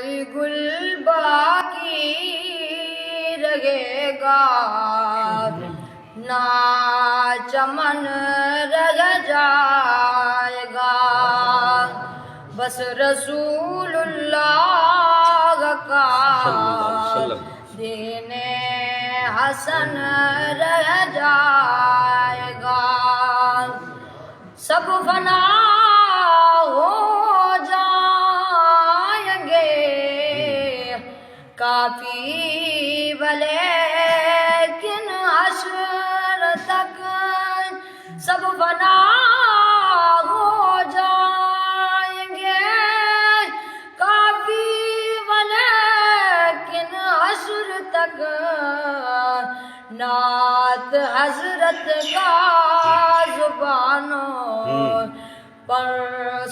کوئی گل باقی رہے گا نہ چمن رہ جائے گا، بس رسول اللہ کا دین حسن رہ جائے گا۔ سب فنا ہو جائیں گے کافی ولیکن حشر تک سب فنا ہو جائیں گے کافی ولیکن حشر تک نعت حضرت کا زبانوں پر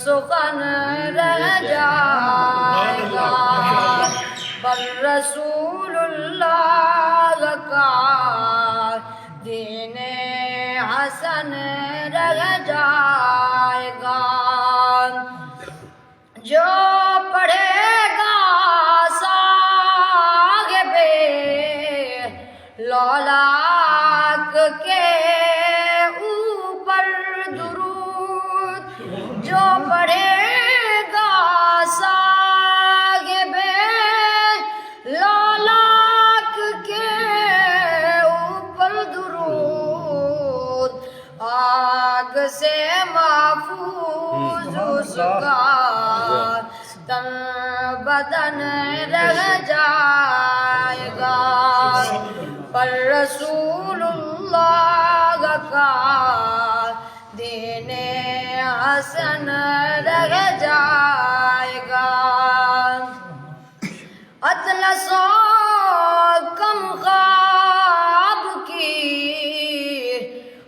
سخن رہ جائے گا، پر رسول اللہ کا دین حسن رہ جائے گا۔ جو پڑھے گا صاحب لولاک کے اوپر درود، جو پڑھے گا صاحب لولاک کے اوپر درود، آگ سے محفوظ اس کا تن بدن رہ جائے گا، پر رسول اللہ کا دین حسن رہ جائے گا۔ اطلس و کم خواب کی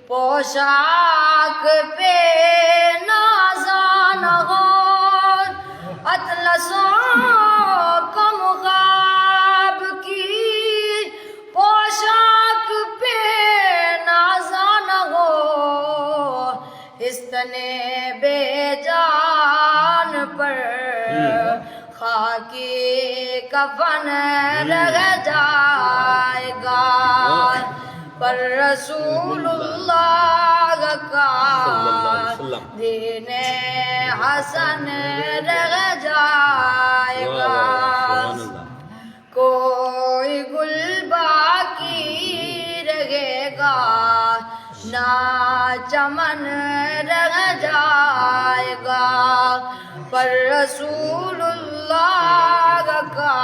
پوشاک پہ نازاں ہو، اطلس و کم خواب کی پوشاک پہ نازاں ہو، استنے بے جان پر خاکی کفن رہ جائے گا، پر رسول اللہ کا دین حسن رہ جائے گا۔ کوئی گل باقی رہے گا نہ چمن رہ جائے گا، پر رسول اللہ کا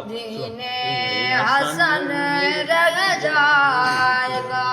دین حسن رہ جائے گا۔